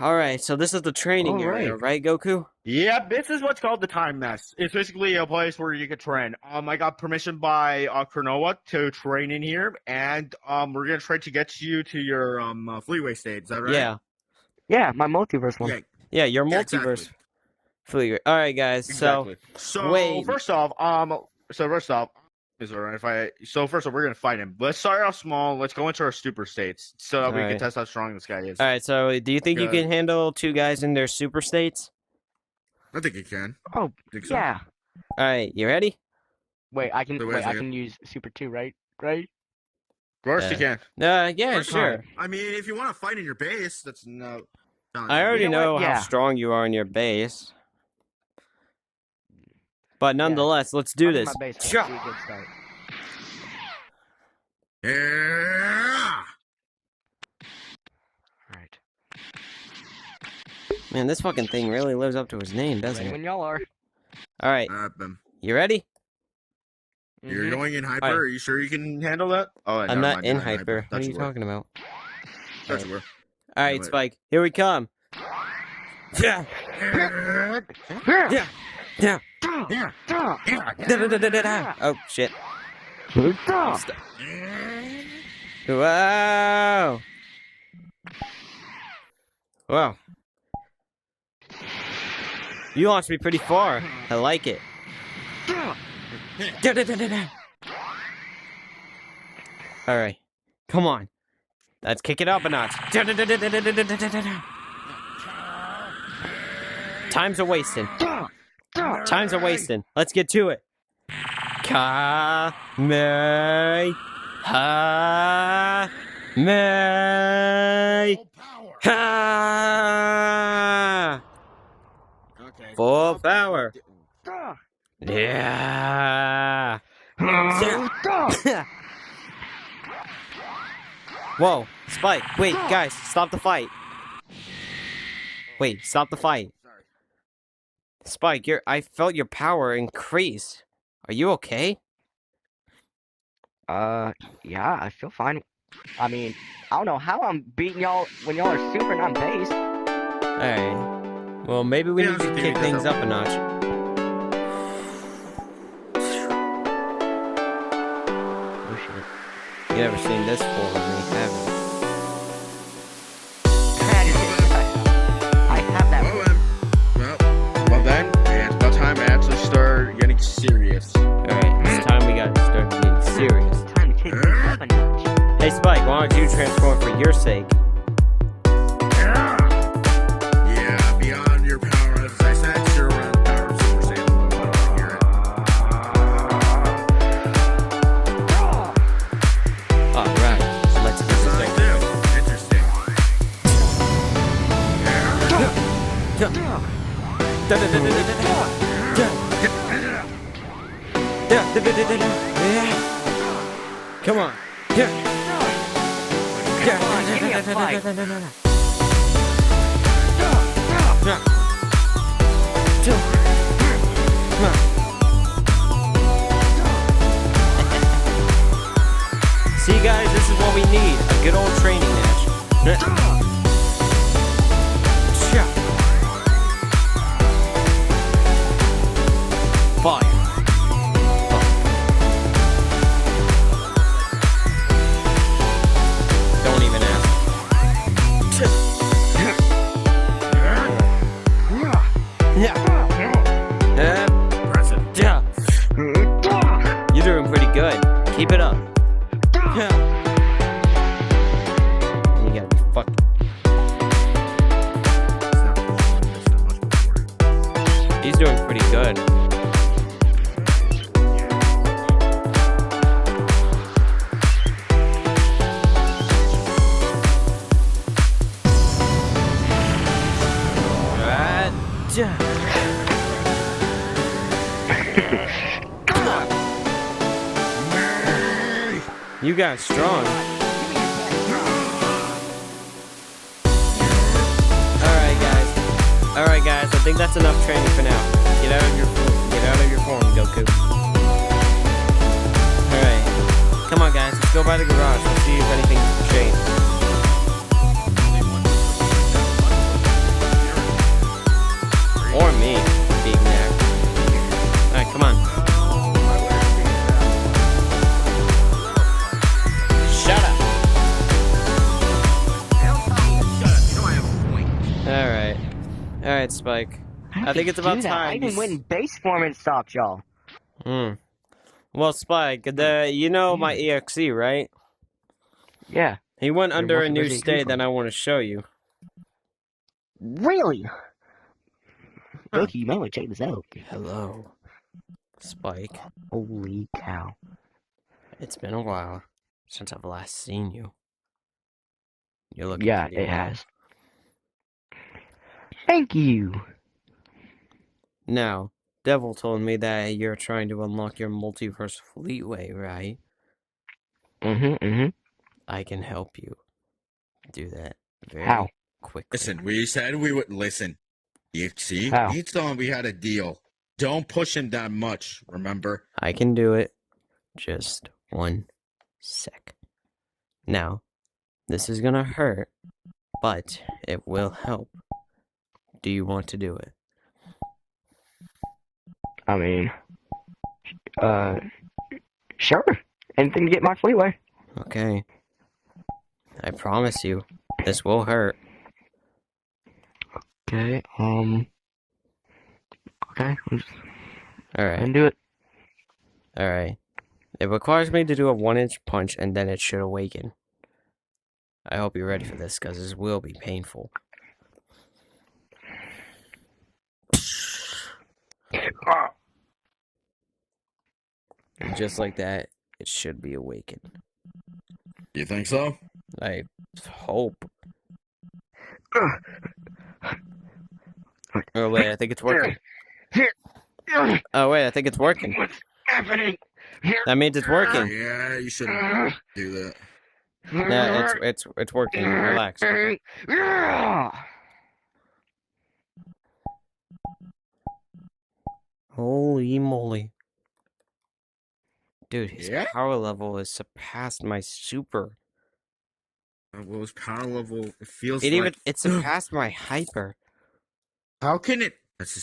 Alright, so this is the training area, right, Goku? Yep, this is what's called the time mess. It's basically a place where you can train. I got permission by Cronoa to train in here, and we're gonna try to get you to your fleetway state. Is that right? Yeah. Yeah, my multiverse one. Yeah, your multiverse. Fleetway. Alright, guys. Exactly. So wait. first off, is it alright if I? So first off, we're gonna fight him. Let's start off small. Let's go into our super states so that we can test how strong this guy is. All right. So, do you think you can handle 2 guys in their super states? I think you can. Oh, so. yeah. All right. You ready? Wait, I can use Super 2, right? Right? Of course you can. Yeah, sure. I mean, if you want to fight in your base, that's no. I already know how strong you are in your base. But nonetheless, let's do this. Yeah. Right. Man, this fucking thing really lives up to his name, doesn't it? When y'all are. All right. You ready? You're going in hyper. Are you sure you can handle that? Oh, I'm not in hyper. What are you talking about? That's All right, Spike. Here we come. Yeah. Yeah. Oh shit. Wow. Wow. You launched me pretty far. I like it. Alright. Come on. Let's kick it up a notch. Times are wasting. Times are wasting. Let's get to it. Ka-me. Ha-me. Ha. Full power. Yeah. Whoa, Spike. Wait, guys, stop the fight. Wait, stop the fight. Spike, I felt your power increase. Are you okay? Yeah, I feel fine. I mean, I don't know how I'm beating y'all when y'all are super and I'm base. Alright. Well, maybe we need to kick things up a notch. Oh shit. You never seen this before with me, have you? I have that. Well then, it's about time to actually start getting serious. Alright, it's time we gotta start getting serious. It's time to kick things up a notch. Hey Spike, why don't you transform for your sake? Yeah, beyond your power, as I said, you're around the power of Super Saiyan. I want to hear it. Alright, so let's get this thing. Interesting. Come on. Give me a fight. See guys, this is what we need. A good old training match. Fire. Don't even ask. You're doing pretty good. Keep it up. You gotta be fucking. He's doing pretty good. You got strong. Alright guys, I think that's enough training for now. Get out of your form, Goku. Alright. Come on guys, let's go by the garage. Let's see if anything's changed. Alright, Spike. How I think did it's you do about that? I time you... even went in base form and stopped y'all. Well, Spike, you know my EXE, right? Yeah. He went Then under what's a the new basic state from? that I want to show you. Really? Goku, you might want to check this out. Hello, Spike. Holy cow. It's been a while since I've last seen you. You're looking Yeah, pretty it well. has. Thank you. Now, Devil told me that you're trying to unlock your multiverse fleetway, right? I can help you do that very How? quickly. Listen, we said we would listen. You see? How? He told him we had a deal. Don't push him that much, remember? I can do it. Just 1 sec. Now, this is gonna hurt, but it will help. Do you want to do it? I mean, sure. Anything to get my fleetway. Okay. I promise you, this will hurt. Okay, okay, I'm just Alright, gonna do it. alright. It requires me to do a 1-inch punch and then it should awaken. I hope you're ready for this, because this will be painful. And just like that, it should be awakened. You think so? I hope. Oh wait, I think it's working. Oh wait, I think it's working. What's happening? That means it's working. Yeah, you shouldn't do that. Yeah, it's working. Relax. Holy moly. Dude, his Yeah? power level has surpassed my super. Well, his power level, it feels It like... even it surpassed my hyper. How can it... This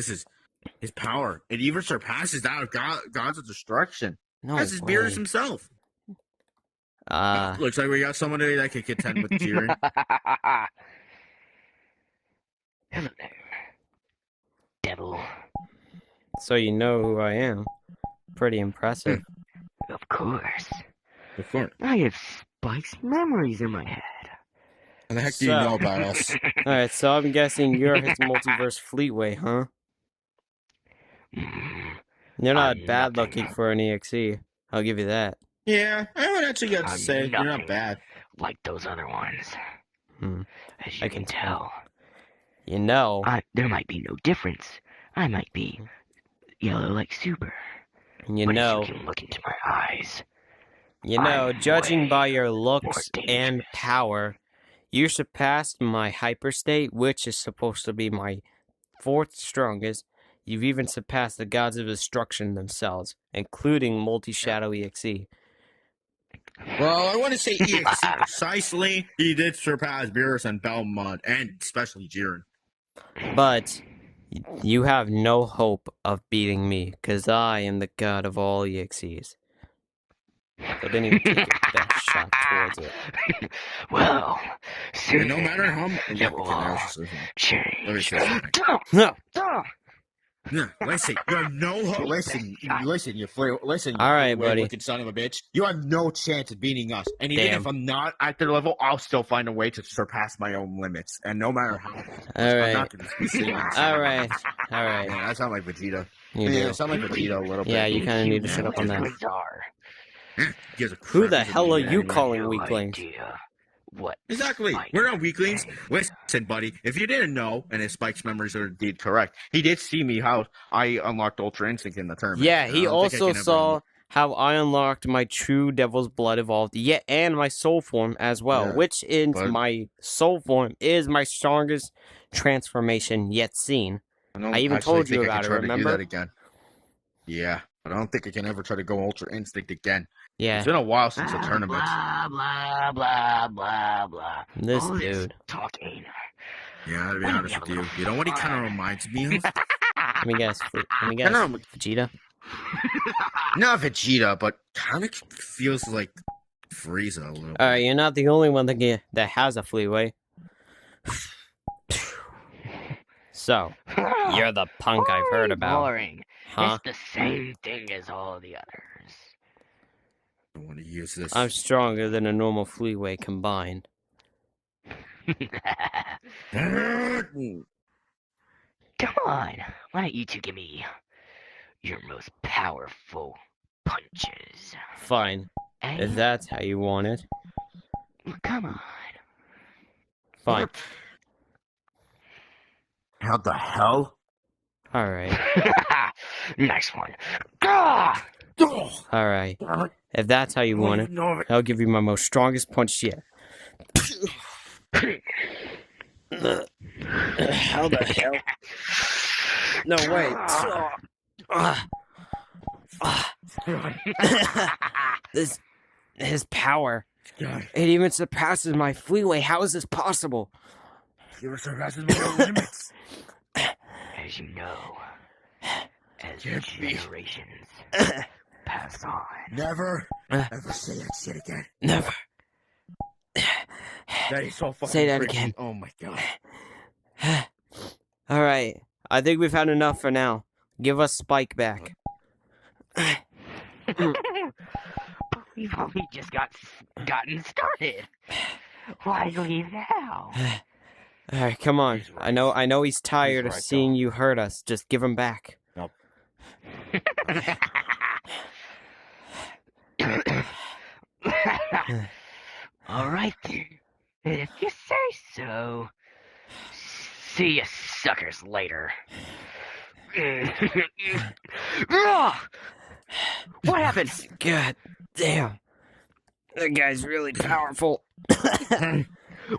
is his power. It even surpasses that of Gods of Destruction. No That's his way. Beerus himself. Looks like we got someone that can contend with Jiren. Hello there, devil. So you know who I am. Pretty impressive. Of course. Of course. I have Spike's memories in my head. How the heck do you know about us? Alright, so I'm guessing you're his multiverse fleetway, huh? You're not I'm bad nothing. looking for an EXE. I'll give you that. Yeah, I would actually get to I'm say you're nothing. not bad. Like those other ones. Hmm. As you I can can tell, You know. there might be no difference. I might be yellow like Super. You But know. if you can look into my eyes, You know, I'm judging way by your looks more and dangerous. power, you surpassed my hyper state, which is supposed to be my 4th strongest. You've even surpassed the gods of destruction themselves, including multi-shadow EXE. Well, I want to say EXE precisely. He did surpass Beerus and Belmont, and especially Jiren. But you have no hope of beating me, because I am the god of all EXEs. So don't even take your best shot towards it. Well, And no matter how much... it will all change. Let me say something. No. No, listen, you have no hope. Listen, you All right, buddy. looking son of a bitch. You have no chance of beating us. And even Damn. if I'm not at their level, I'll still find a way to surpass my own limits. And no matter how, All I'm right. not going to be singing. All right. Yeah, I sound like Vegeta. You Yeah, I do. sound like Vegeta a little bit. Yeah, you kind of need to shut up on that. He has a Who the crap hell are opinion you anyway. calling weaklings? What? Exactly. Spike. We're not weaklings. Listen, buddy, if you didn't know, and if Spike's memories are indeed correct, he did see me how I unlocked Ultra Instinct in the tournament. Yeah, he I don't think I also can saw how I unlocked my true Devil's Blood evolved, and my soul form as well, Yeah, which is but- my soul form is my strongest transformation yet seen. I even told you about it, try to remember? do that again. Yeah, but I don't think I can ever try to go Ultra Instinct again. Yeah, It's been a while since the tournament. Blah blah blah blah blah. this All this dude. talking. Yeah, to be Why don't honest we with have a you, little you know what he kind of fun? reminds me of? Let me guess. know. Vegeta? Not Vegeta, but kind of feels like Frieza a little bit. Alright, you're not the only one that has a fleetway. So, you're the punk I've heard about. Boring. Huh? It's the same thing as all the others. I want to use this. I'm stronger than a normal fleetway combined. Come on, why don't you two give me your most powerful punches? Fine, Eh? if that's how you want it. Come on. Fine. How the hell? Alright. Nice one. Ah! Alright. If that's how you want it, I'll give you my most strongest punch yet. How the hell? No, wait. His power. God, It even surpasses my fleetway. How is this possible? you surpasses my limits. As you know, as Can't be. generations pass on. Never ever say that shit again. Never. That is so fucking Say that freaky. again. Oh my god. Alright. I think we've had enough for now. Give us Spike back. We've only just gotten started. Why leave now? Alright, come on. He's right. I know he's tired He's of right, seeing though. you hurt us. Just give him back. Nope. All right then. If you say so. See you suckers later. What happened? God damn. That guy's really powerful.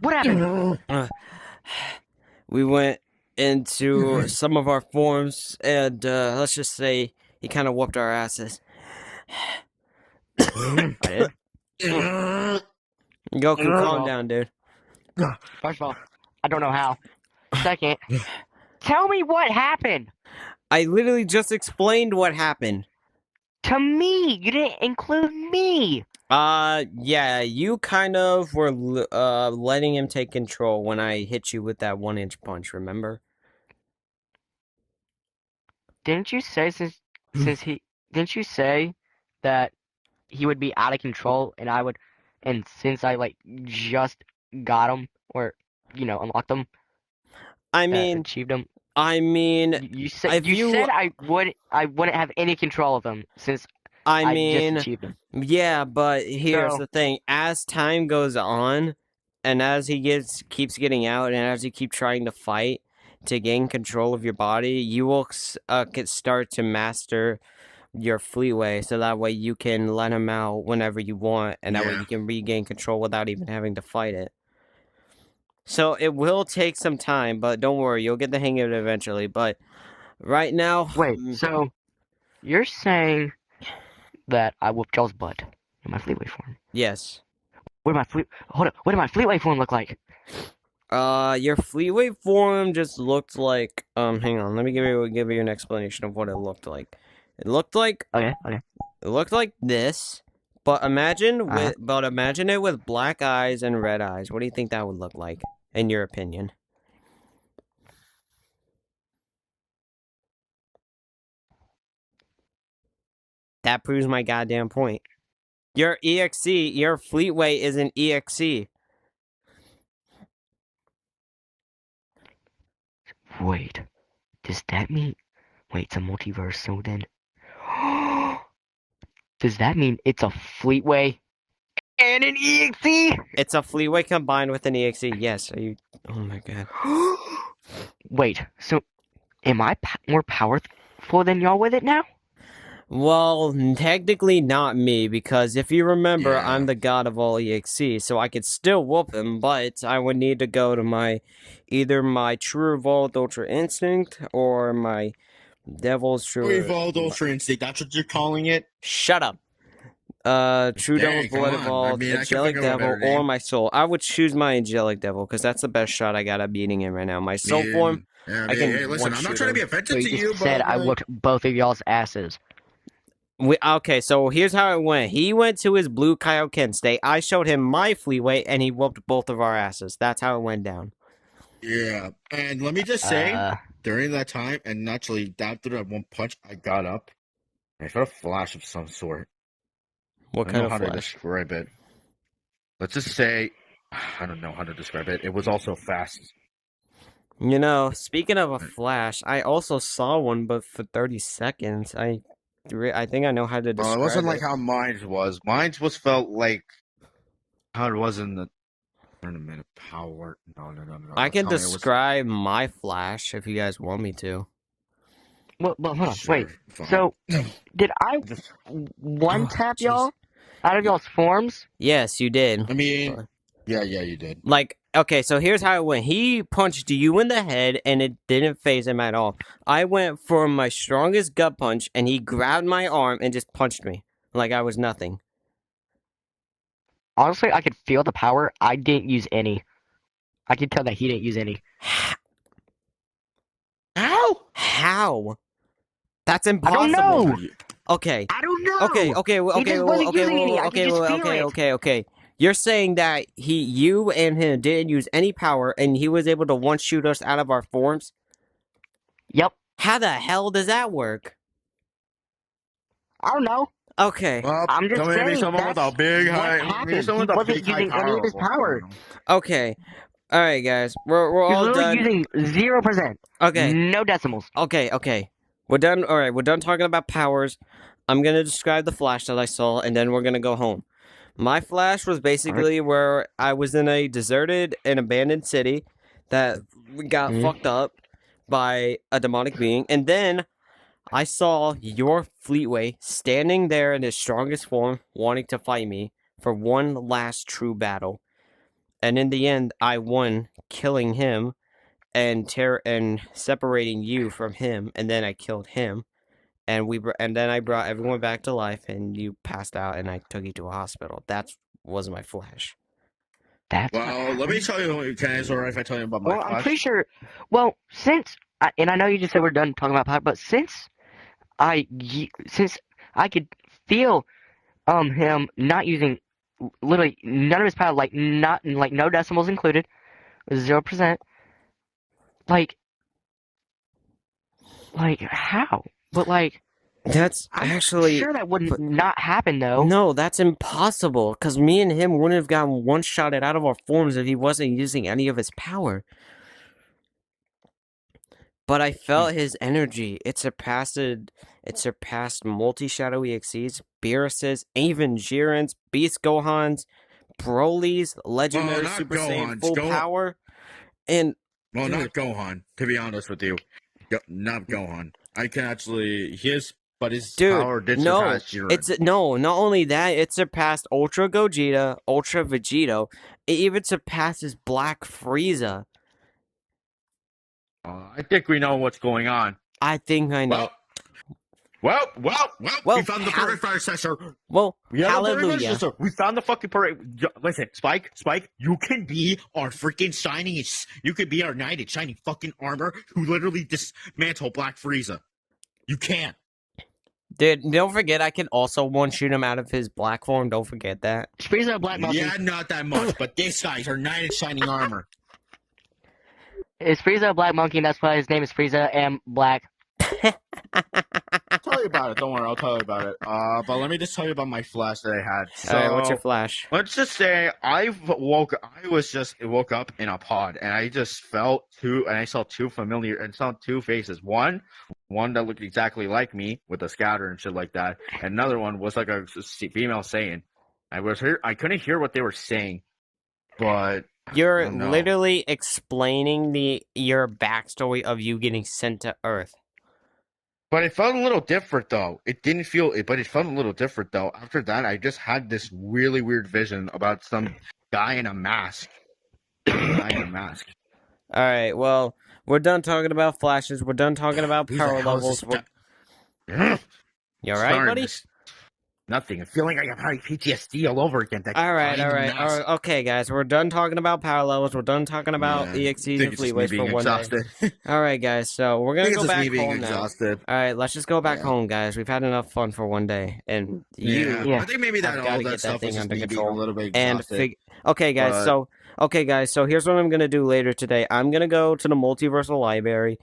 What happened? We went into some of our forms, and let's just say he kind of whooped our asses. I did. Goku, calm down, dude. First of all, I don't know how. Second, tell me what happened. I literally just explained what happened. To me, you didn't include me. Yeah, you kind of were letting him take control when I hit you with that 1-inch punch, remember? Didn't you say didn't you say that he would be out of control and since I just got him or unlocked him, I mean, achieved him. if said I wouldn't have any control of him since I just achieved him. yeah, but here's So- the thing. As time goes on, and as he keeps getting out, and as you keep trying to fight to gain control of your body, you will start to master your fleetway, so that way you can let him out whenever you want, and that way you can regain control without even having to fight it. So it will take some time, but don't worry, you'll get the hang of it eventually. But right now... Wait, so you're saying that I whooped y'all's butt in my fleetway form? Yes. What did my fleetway form look like? Your fleetway form just looked like... hang on, let me give you an explanation of what it looked like. It looked like... Okay. It looked like this, but imagine it with black eyes and red eyes. What do you think that would look like, in your opinion? That proves my goddamn point. Your EXE, your fleetway is an EXE. Wait, does that mean... Wait, it's a multiverse, so then... Does that mean it's a fleetway and an EXE? It's a fleetway combined with an EXE. Yes. Are you? Oh my god. Wait, so am I more powerful than y'all with it now? Well, technically not me, because if you remember, Yeah. I'm the god of all EXE, so I could still whoop him, but I would need to go to either my True Evolved Ultra Instinct or my Devil's True... Evolved Ultra Instinct, that's what you're calling it? Shut up. True Dang, Devil's Blood come on. Evolved, I mean, I can Angelic think of a Devil, better name. or my Soul. I would choose my Angelic Devil, because that's the best shot I got at beating him right now. My Soul form... I can hey, listen, I'm not one-shoot trying to be him. offensive So to you you, just said but I whooped both of y'all's asses. Okay, so here's how it went. He went to his blue Kaioken state. I showed him my fleetway, and he whooped both of our asses. That's how it went down. Yeah, and let me just say, Uh, during that time, and naturally, after that one punch, I got up, and I felt a flash of some sort. What I don't kind know of how to flash? describe it. Let's just say, I don't know how to describe it. It was also fast. You know, speaking of a flash, I also saw one, but for 30 seconds. I think I know how to It wasn't describe like it. how mine was. Mine was felt like how it was in the tournament of power. No. I Don't can tell me it was. describe my flash if you guys want me to. well, hold on, Sure, wait. fine. So, did I Just- one Oh, tap jeez. y'all out of y'all's forms? Yes, you did. I mean, yeah, you did. Like, okay, so here's how it went. He punched you in the head, and it didn't phase him at all. I went for my strongest gut punch, and he grabbed my arm and just punched me like I was nothing. Honestly, I could feel the power. I didn't use any. I could tell that he didn't use any. How? How? That's I don't impossible. know. Okay. I don't know. Okay. He just wasn't using any. I could just feel it. Okay. You're saying that you and him didn't use any power, and he was able to one shoot us out of our forms? Yep. How the hell does that work? I don't know. Okay. Well, I'm just maybe saying someone with that's a big what high, maybe happened. someone He with a wasn't big high using any of his power. power. Okay. All right, guys. We're He was all literally done. using 0%. Okay. No decimals. Okay. We're done. All right, we're done talking about powers. I'm gonna describe the flash that I saw, and then we're gonna go home. My flash was basically where I was in a deserted and abandoned city that got fucked up by a demonic being, and then I saw your fleetway standing there in his strongest form, wanting to fight me for one last true battle. And in the end, I won, killing him and separating you from him, and then I killed him, and then I brought everyone back to life, and you passed out, and I took you to a hospital. That was my flash. That's Well, let me tell you. Can I alright if I tell you about my Well, I'm flash? pretty sure. Well, and I know you just said we're done talking about power, but since I could feel him not using literally none of his power, like not like no decimals included, 0%. Like how? But That's I'm actually sure that wouldn't but not happen though. no, that's impossible. Because me and him wouldn't have gotten one shot out of our forms if he wasn't using any of his power. But I felt his energy. It surpassed multi-shadowy exceeds, Beerus's, even Jiren's, Beast Gohan's, Broly's, Legendary not Super Saiyan Gohan's. full power, and Well, dude, not Gohan. To be honest with you, not Gohan. I can actually but his dude, power did no, surpass Jiren. not only that, it surpassed Ultra Gogeta, Ultra Vegito, it even surpasses Black Frieza. I think we know what's going on. I think I know. Well, Well, we found the perfect fire sensor. Well, We have the perfect fire hallelujah. sensor. We found the fucking perfect. Listen, Spike, you can be our freaking shining. You could be our knight in shining fucking armor who literally dismantle Black Frieza. You can. Dude, don't forget I can also one shoot him out of his black form. Don't forget that. Frieza Black Monkey. Yeah, not that much, but this guy's our knight in shining armor. Is Frieza a Black Monkey, and that's why his name is Frieza and Black. I'll tell you about it. Don't worry, I'll tell you about it. But let me just tell you about my flash that I had. So, All right, what's your flash? let's just say I woke up in a pod, and I just felt and I saw two faces. One that looked exactly like me with a scatter and shit like that. And another one was like a female Saiyan. I couldn't hear what they were saying, but You're oh, no. literally explaining your backstory of you getting sent to Earth. But it felt a little different, though. It didn't feel it, but it felt a little different, though. After that, I just had this really weird vision about some guy in a mask. All right, well, we're done talking about flashes. We're done talking about power levels. You all right, buddy? Nothing. I'm feeling like I'm having PTSD all over again. All right. Okay, guys, we're done talking about power levels. We're done talking about EXEs and fleetways for one day. All right, guys, so we're gonna go back home now. All right, let's just go back home, guys. We've had enough fun for one day, and I think maybe that all that stuff is just me being a little bit exhausted. okay, guys, so Okay, guys, so here's what I'm going to do later today. I'm going to go to the multiversal library,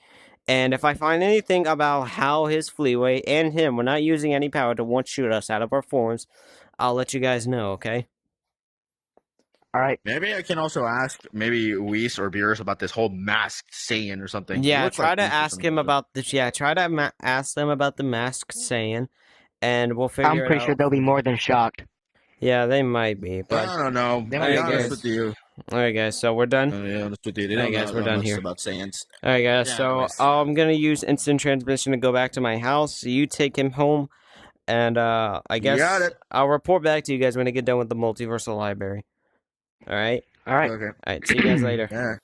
and if I find anything about how his fleetway and him were not using any power to one-shoot us out of our forms, I'll let you guys know, okay? All right. Maybe I can also ask maybe Weiss or Beerus about this whole masked Saiyan or something. He Yeah, looks try like to Weiss or ask something him like that. about this. Yeah, try to ask them about the masked Saiyan, and we'll I'm figure it pretty sure out. they'll be more than shocked. Yeah, they might be, but I don't know. They To might be be Alright, honest scared. with guys. you, Alright, guys, so we're done. to be honest with you, they Alright, don't guys, know we're that done much here. about Saiyans. Alright, guys, Yeah, so anyways. I'm gonna use instant transmission to go back to my house. You take him home, and I guess Got it. I'll report back to you guys when I get done with the multiversal library. Alright? All right. Okay. Alright, see you guys later. Yeah.